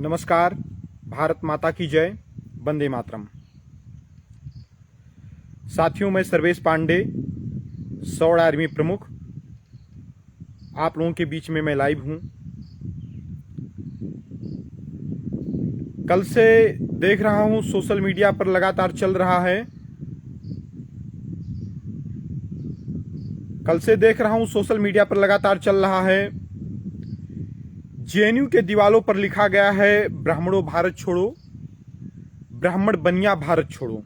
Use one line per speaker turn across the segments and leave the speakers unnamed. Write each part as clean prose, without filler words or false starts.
नमस्कार। भारत माता की जय। वंदे मातरम। साथियों, मैं सर्वेश पांडे, सौड़ आर्मी प्रमुख, आप लोगों के बीच में मैं लाइव हूं। कल से देख रहा हूं सोशल मीडिया पर लगातार चल रहा है। जेएनयू के दीवालों पर लिखा गया है ब्राह्मणों भारत छोड़ो, ब्राह्मण बनिया भारत छोड़ो।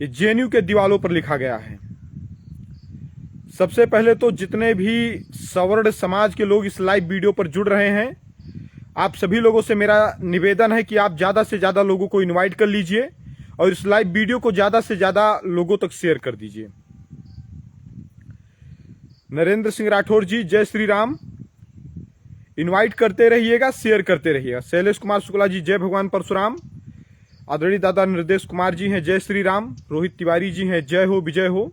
ये जेएनयू के दीवालों पर लिखा गया है। सबसे पहले तो जितने भी सवर्ण समाज के लोग इस लाइव वीडियो पर जुड़ रहे हैं, आप सभी लोगों से मेरा निवेदन है कि आप ज्यादा से ज्यादा लोगों को इनवाइट कर लीजिए और इस लाइव वीडियो को ज्यादा से ज्यादा लोगों तक शेयर कर दीजिए। नरेंद्र सिंह राठौर जी, जय श्री राम। इनवाइट करते रहिएगा, शेयर करते रहिएगा। शैलेश कुमार शुक्ला जी, जय भगवान परशुराम। आदरणीय दादा निर्देश कुमार जी हैं, जय श्री राम। रोहित तिवारी जी हैं, जय हो विजय हो।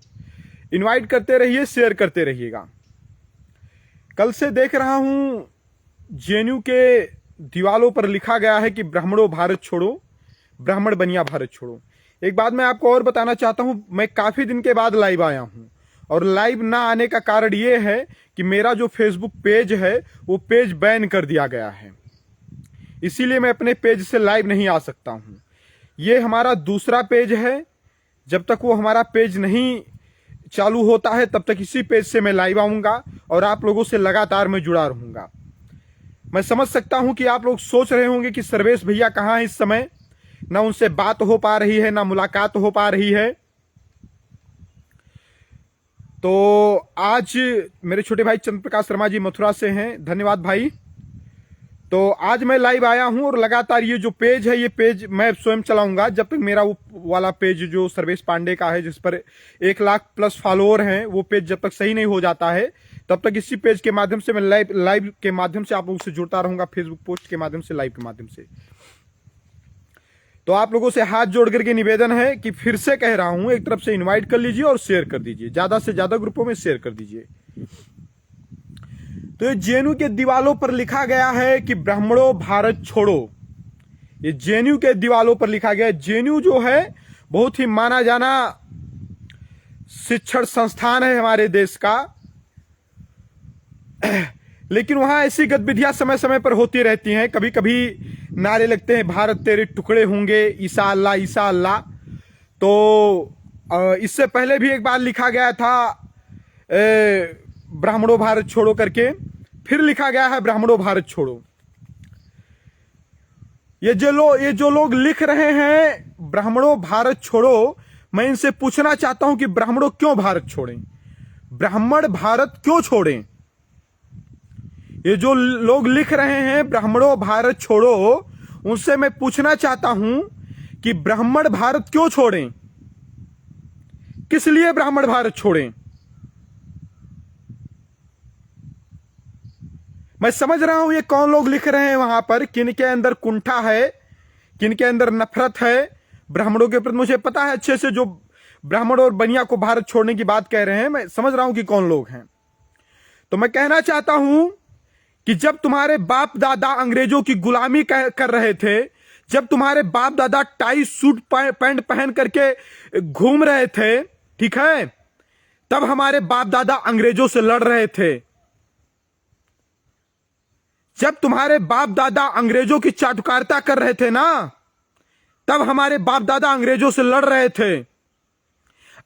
इनवाइट करते रहिए, शेयर करते रहिएगा। कल से देख रहा हूं जेएनयू के दीवालों पर लिखा गया है कि ब्राह्मणों भारत छोड़ो, ब्राह्मण बनिया भारत छोड़ो। एक बात मैं आपको और बताना चाहता हूं, मैं काफी दिन के बाद लाइव आया हूं और लाइव ना आने का कारण यह है कि मेरा जो फेसबुक पेज है वो पेज बैन कर दिया गया है। इसीलिए मैं अपने पेज से लाइव नहीं आ सकता हूं। ये हमारा दूसरा पेज है। जब तक वो हमारा पेज नहीं चालू होता है तब तक इसी पेज से मैं लाइव आऊंगा और आप लोगों से लगातार मैं जुड़ा रहूंगा। मैं समझ सकता हूं कि आप लोग सोच रहे होंगे कि सर्वेश भैया कहां हैं इस समय, ना उनसे बात हो पा रही है, ना मुलाकात हो पा रही है। तो आज मेरे छोटे भाई चंद्र प्रकाश शर्मा जी मथुरा से हैं, धन्यवाद भाई। तो आज मैं लाइव आया हूं और लगातार ये जो पेज है, ये पेज मैं स्वयं चलाऊंगा जब तक मेरा वो वाला पेज जो सर्वेश पांडे का है, जिस पर 1 लाख प्लस फॉलोअर हैं, वो पेज जब तक सही नहीं हो जाता है तब तक इसी पेज के माध्यम से मैं लाइव के माध्यम से आप लोगों से जुड़ता रहूंगा, फेसबुक पोस्ट के माध्यम से, लाइव के माध्यम से। तो आप लोगों से हाथ जोड़ करके निवेदन है कि फिर से कह रहा हूं, एक तरफ से इनवाइट कर लीजिए और शेयर कर दीजिए, ज्यादा से ज्यादा ग्रुपों में शेयर कर दीजिए। तो ये जेएनयू के दीवालों पर लिखा गया है कि ब्राह्मणों भारत छोड़ो। ये जेएनयू के दीवालों पर लिखा गया है। जेएनयू जो है बहुत ही माना जाना शिक्षण संस्थान है हमारे देश का, लेकिन वहां ऐसी गतिविधियां समय समय पर होती रहती हैं। कभी कभी नारे लगते हैं, भारत तेरे टुकड़े होंगे, ईसा अल्लाह ईसा अल्लाह। तो इससे पहले भी एक बार लिखा गया था ब्राह्मणों भारत छोड़ो करके, फिर लिखा गया है ब्राह्मणों भारत छोड़ो। ये जो लोग लिख रहे हैं ब्राह्मणों भारत छोड़ो, मैं इनसे पूछना चाहता हूं कि ब्राह्मणों क्यों भारत छोड़ें? ब्राह्मण भारत क्यों छोड़ें? ये जो लोग लिख रहे हैं ब्राह्मणों भारत छोड़ो, उनसे मैं पूछना चाहता हूं कि ब्राह्मण भारत क्यों छोड़ें? किस लिए ब्राह्मण भारत छोड़ें? मैं समझ रहा हूं ये कौन लोग लिख रहे हैं वहां पर, किनके अंदर कुंठा है, किनके अंदर नफरत है ब्राह्मणों के प्रति। मुझे पता है अच्छे से, जो ब्राह्मण और बनिया को भारत छोड़ने की बात कह रहे हैं, मैं समझ रहा हूं कि कौन लोग हैं। तो मैं कहना चाहता हूं कि जब तुम्हारे बाप दादा अंग्रेजों की गुलामी कर रहे थे, जब तुम्हारे बाप दादा टाई सूट पैंट पहन करके घूम रहे थे, ठीक है, तब हमारे बाप दादा अंग्रेजों से लड़ रहे थे। जब तुम्हारे बाप दादा अंग्रेजों की चाटुकारिता कर रहे थे ना, तब हमारे बाप दादा अंग्रेजों से लड़ रहे थे।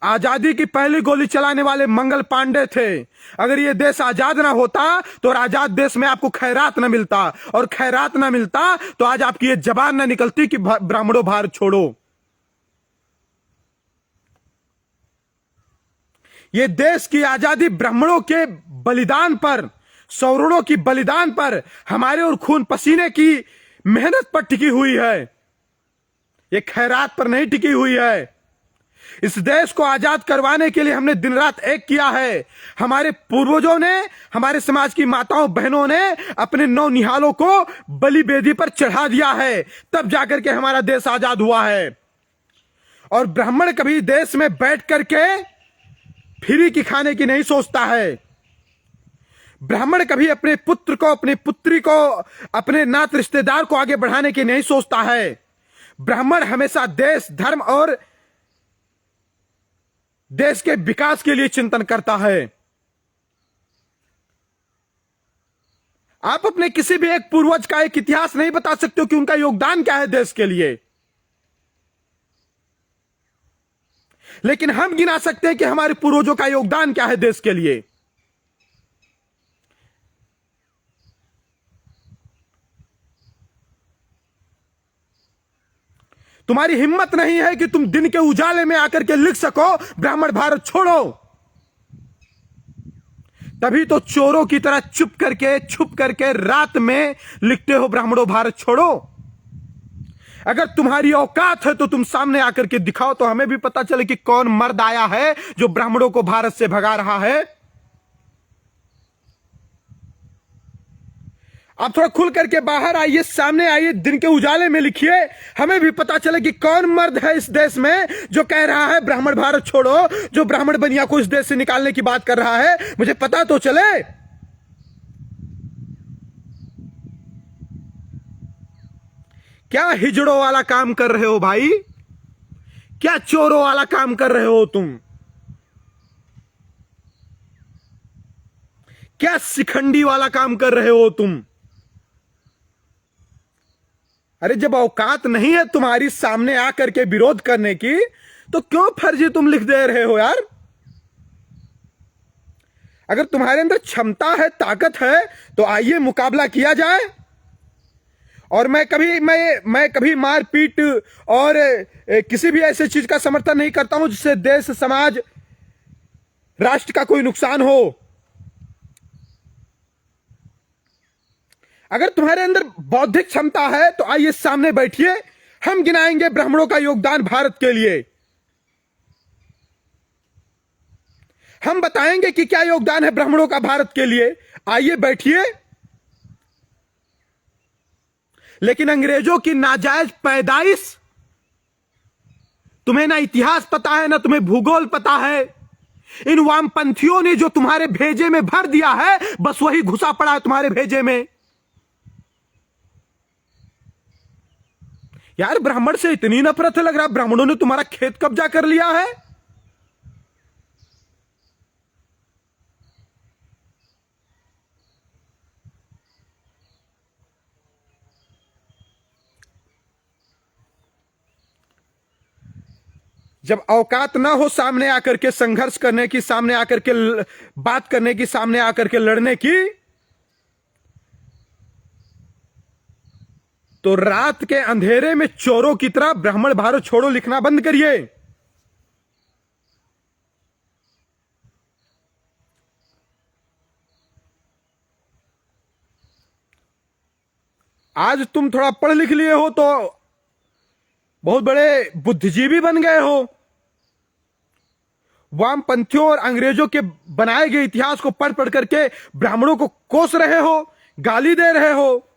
आजादी की पहली गोली चलाने वाले मंगल पांडे थे। अगर ये देश आजाद ना होता तो आजाद देश में आपको खैरात ना मिलता, और खैरात ना मिलता तो आज आपकी ये जबान ना निकलती कि ब्राह्मणों भारत छोड़ो। ये देश की आजादी ब्राह्मणों के बलिदान पर, सवर्णों की बलिदान पर, हमारे और खून पसीने की मेहनत पर टिकी हुई है। ये खैरात पर नहीं टिकी हुई है। इस देश को आजाद करवाने के लिए हमने दिन रात एक किया है। हमारे पूर्वजों ने, हमारे समाज की माताओं बहनों ने अपने नौनिहालों को बलि बेदी पर चढ़ा दिया है, तब जाकर के हमारा देश आजाद हुआ है। और ब्राह्मण कभी देश में बैठ करके फ्री की खाने की नहीं सोचता है। ब्राह्मण कभी अपने पुत्र को, अपनी पुत्री को, अपने नात रिश्तेदार को आगे बढ़ाने की नहीं सोचता है। ब्राह्मण हमेशा देश, धर्म और देश के विकास के लिए चिंतन करता है। आप अपने किसी भी एक पूर्वज का एक इतिहास नहीं बता सकते हो कि उनका योगदान क्या है देश के लिए, लेकिन हम गिना सकते हैं कि हमारे पूर्वजों का योगदान क्या है देश के लिए। तुम्हारी हिम्मत नहीं है कि तुम दिन के उजाले में आकर के लिख सको ब्राह्मण भारत छोड़ो, तभी तो चोरों की तरह छुप करके रात में लिखते हो ब्राह्मणों भारत छोड़ो। अगर तुम्हारी औकात है तो तुम सामने आकर के दिखाओ, तो हमें भी पता चले कि कौन मर्द आया है जो ब्राह्मणों को भारत से भगा रहा है। आप थोड़ा खुल करके बाहर आइए, सामने आइए, दिन के उजाले में लिखिए, हमें भी पता चले कि कौन मर्द है इस देश में जो कह रहा है ब्राह्मण भारत छोड़ो, जो ब्राह्मण बनिया को इस देश से निकालने की बात कर रहा है। मुझे पता तो चले। क्या हिजड़ों वाला काम कर रहे हो भाई? क्या चोरों वाला काम कर रहे हो तुम? क्या शिखंडी वाला काम कर रहे हो तुम? अरे जब औकात नहीं है तुम्हारी सामने आकर के विरोध करने की, तो क्यों फर्जी तुम लिख दे रहे हो यार? अगर तुम्हारे अंदर क्षमता है, ताकत है, तो आइए मुकाबला किया जाए। और मैं कभी मारपीट और किसी भी ऐसे चीज का समर्थन नहीं करता हूं जिससे देश, समाज, राष्ट्र का कोई नुकसान हो। अगर तुम्हारे अंदर बौद्धिक क्षमता है तो आइए सामने बैठिए, हम गिनाएंगे ब्राह्मणों का योगदान भारत के लिए। हम बताएंगे कि क्या योगदान है ब्राह्मणों का भारत के लिए। आइए बैठिए। लेकिन अंग्रेजों की नाजायज पैदाइश, तुम्हें ना इतिहास पता है, ना तुम्हें भूगोल पता है। इन वामपंथियों ने जो तुम्हारे भेजे में भर दिया है, बस वही घुसा पड़ा है तुम्हारे भेजे में। यार ब्राह्मण से इतनी नफरत लग रहा, ब्राह्मणों ने तुम्हारा खेत कब्जा कर लिया है। जब औकात ना हो सामने आकर के संघर्ष करने की, सामने आकर के बात करने की, सामने आकर के लड़ने की, तो रात के अंधेरे में चोरों की तरह ब्राह्मण भारत छोड़ो लिखना बंद करिए। आज तुम थोड़ा पढ़ लिख लिए हो तो बहुत बड़े बुद्धिजीवी बन गए हो। वामपंथियों और अंग्रेजों के बनाए गए इतिहास को पढ़ पढ़ करके ब्राह्मणों को कोस रहे हो, गाली दे रहे हो।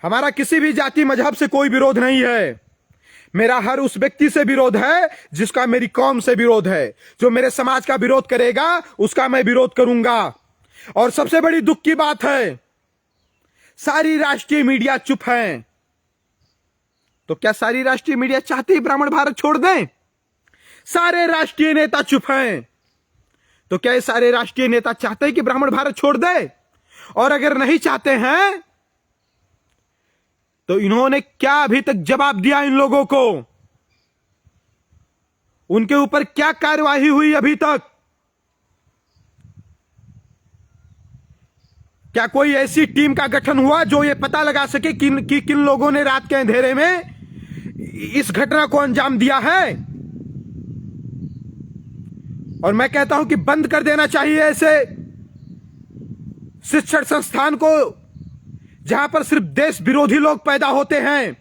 हमारा किसी भी जाति मजहब से कोई विरोध नहीं है। मेरा हर उस व्यक्ति से विरोध है जिसका मेरी कौम से विरोध है। जो मेरे समाज का विरोध करेगा उसका मैं विरोध करूंगा। और सबसे बड़ी दुख की बात है, सारी राष्ट्रीय मीडिया चुप है। तो क्या सारी राष्ट्रीय मीडिया चाहती है ब्राह्मण भारत छोड़ दें? सारे राष्ट्रीय नेता चुप हैं। तो क्या ये सारे राष्ट्रीय नेता चाहते हैं कि ब्राह्मण भारत छोड़ दे? और अगर नहीं चाहते हैं तो इन्होंने क्या अभी तक जवाब दिया इन लोगों को? उनके ऊपर क्या कार्यवाही हुई अभी तक? क्या कोई ऐसी टीम का गठन हुआ जो ये पता लगा सके कि किन लोगों ने रात के अंधेरे में इस घटना को अंजाम दिया है? और मैं कहता हूं कि बंद कर देना चाहिए ऐसे शिक्षण संस्थान को जहां पर सिर्फ देश विरोधी लोग पैदा होते हैं,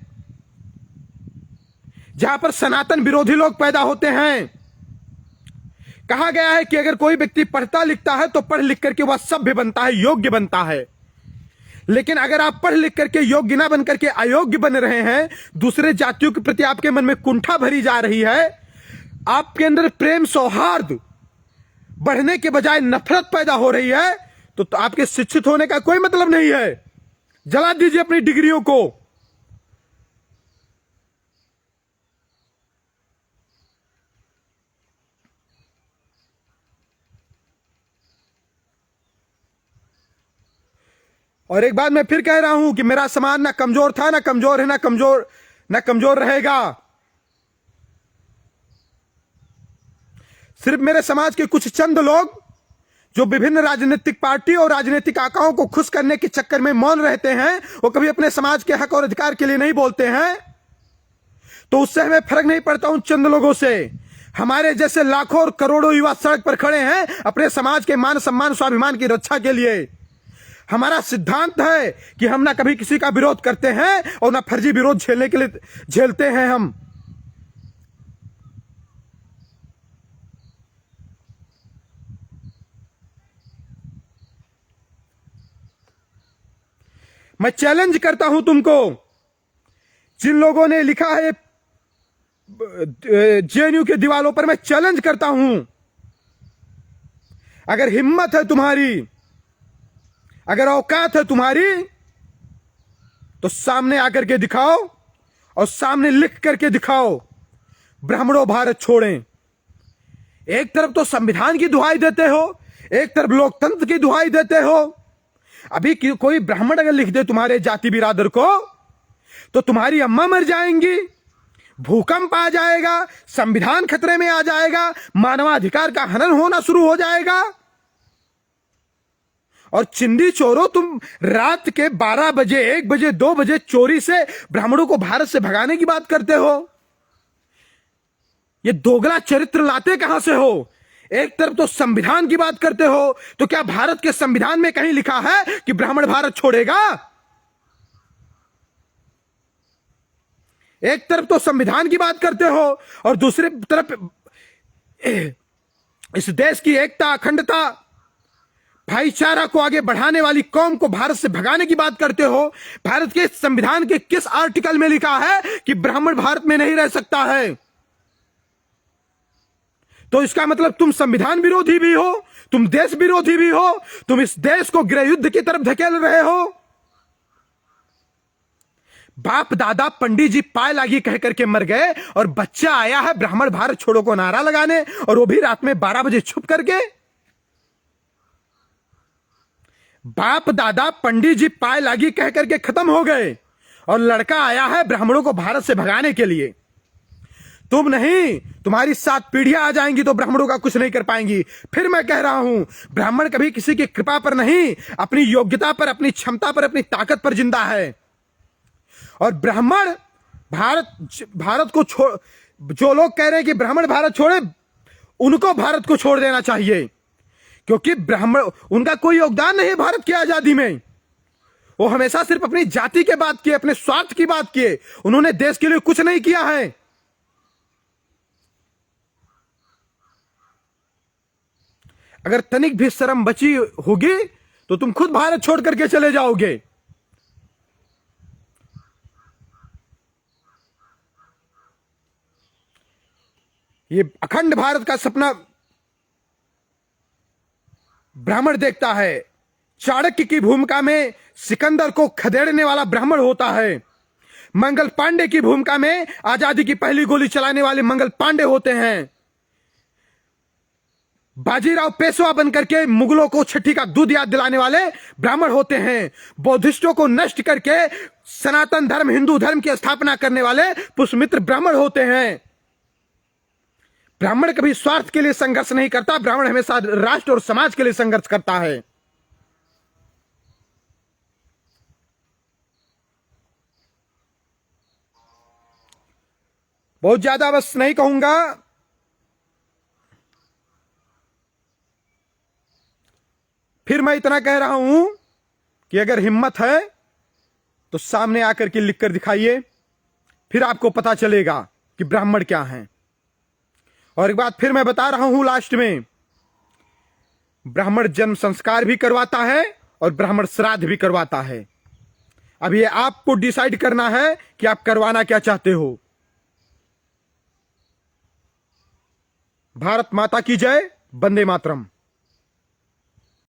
जहां पर सनातन विरोधी लोग पैदा होते हैं। कहा गया है कि अगर कोई व्यक्ति पढ़ता लिखता है तो पढ़ लिख करके वह सभ्य बनता है, योग्य बनता है। लेकिन अगर आप पढ़ लिख करके योग्य ना बन करके अयोग्य बन रहे हैं, दूसरे जातियों के प्रति आपके मन में कुंठा भरी जा रही है, आपके अंदर प्रेम सौहार्द बढ़ने के बजाय नफरत पैदा हो रही है, तो आपके शिक्षित होने का कोई मतलब नहीं है। जला दीजिए अपनी डिग्रियों को। और एक बात मैं फिर कह रहा हूं कि मेरा समाज ना कमजोर था, ना कमजोर है, ना कमजोर रहेगा। सिर्फ मेरे समाज के कुछ चंद लोग जो विभिन्न राजनीतिक पार्टी और राजनीतिक आकाओं को खुश करने के चक्कर में मौन रहते हैं, वो कभी अपने समाज के हक और अधिकार के लिए नहीं बोलते हैं, तो उससे हमें फर्क नहीं पड़ता उन चंद लोगों से। हमारे जैसे लाखों और करोड़ों युवा सड़क पर खड़े हैं अपने समाज के मान सम्मान स्वाभिमान की रक्षा के लिए। हमारा सिद्धांत है कि हम ना कभी किसी का विरोध करते हैं और ना फर्जी विरोध झेलने के लिए झेलते हैं हम। मैं चैलेंज करता हूं तुमको, जिन लोगों ने लिखा है जेएनयू के दीवारों पर, मैं चैलेंज करता हूं, अगर हिम्मत है तुम्हारी, अगर औकात है तुम्हारी, तो सामने आकर के दिखाओ और सामने लिख करके दिखाओ, ब्राह्मणों भारत छोड़ें। एक तरफ तो संविधान की दुहाई देते हो, एक तरफ लोकतंत्र की दुहाई देते हो। अभी कोई ब्राह्मण अगर लिख दे तुम्हारे जाति बिरादर को, तो तुम्हारी अम्मा मर जाएंगी, भूकंप आ जाएगा, संविधान खतरे में आ जाएगा, मानवाधिकार का हनन होना शुरू हो जाएगा। और चिंदी चोरों, तुम रात के 12 बजे, 1 बजे, 2 बजे चोरी से ब्राह्मणों को भारत से भगाने की बात करते हो। ये दोगला चरित्र लाते कहां से हो? एक तरफ तो संविधान की बात करते हो, तो क्या भारत के संविधान में कहीं लिखा है कि ब्राह्मण भारत छोड़ेगा? एक तरफ तो संविधान की बात करते हो और दूसरी तरफ इस देश की एकता, अखंडता, भाईचारा को आगे बढ़ाने वाली कौम को भारत से भगाने की बात करते हो। भारत के संविधान के किस आर्टिकल में लिखा है कि ब्राह्मण भारत में नहीं रह सकता है? तो इसका मतलब तुम संविधान विरोधी भी हो, तुम देश विरोधी भी हो, तुम इस देश को गृह युद्ध की तरफ धकेल रहे हो। बाप दादा पंडित जी पाए लागी कह करके मर गए और बच्चा आया है ब्राह्मण भारत छोड़ो को नारा लगाने, और वो भी रात में 12 बजे छुप करके। बाप दादा पंडित जी पाए लागी कह करके खत्म हो गए और लड़का आया है ब्राह्मणों को भारत से भगाने के लिए। तुम नहीं, तुम्हारी 7 पीढ़ियां आ जाएंगी तो ब्राह्मणों का कुछ नहीं कर पाएंगी। फिर मैं कह रहा हूं, ब्राह्मण कभी किसी की कृपा पर नहीं, अपनी योग्यता पर, अपनी क्षमता पर, अपनी ताकत पर जिंदा है। और ब्राह्मण भारत को छोड़, जो लोग कह रहे हैं कि ब्राह्मण भारत छोड़े, उनको भारत को छोड़ देना चाहिए, क्योंकि ब्राह्मण, उनका कोई योगदान नहीं है भारत की आजादी में। वो हमेशा सिर्फ अपनी जाति के बात किए, अपने स्वार्थ की बात किए, उन्होंने देश के लिए कुछ नहीं किया है। अगर तनिक भी शर्म बची होगी तो तुम खुद भारत छोड़ करके चले जाओगे। ये अखंड भारत का सपना ब्राह्मण देखता है। चाणक्य की भूमिका में सिकंदर को खदेड़ने वाला ब्राह्मण होता है। मंगल पांडे की भूमिका में आजादी की पहली गोली चलाने वाले मंगल पांडे होते हैं। बाजीराव पेशवा बनकर के मुगलों को छठी का दूध याद दिलाने वाले ब्राह्मण होते हैं। बौद्धिस्टों को नष्ट करके सनातन धर्म, हिंदू धर्म की स्थापना करने वाले पुष्यमित्र ब्राह्मण होते हैं। ब्राह्मण कभी स्वार्थ के लिए संघर्ष नहीं करता, ब्राह्मण हमेशा राष्ट्र और समाज के लिए संघर्ष करता है। बहुत ज्यादा बस नहीं कहूंगा, फिर मैं इतना कह रहा हूं कि अगर हिम्मत है तो सामने आकर के लिख कर दिखाइए, फिर आपको पता चलेगा कि ब्राह्मण क्या हैं। और एक बात फिर मैं बता रहा हूं लास्ट में, ब्राह्मण जन्म संस्कार भी करवाता है और ब्राह्मण श्राद्ध भी करवाता है। अब ये आपको डिसाइड करना है कि आप करवाना क्या चाहते हो। भारत माता की जय। वंदे मातरम।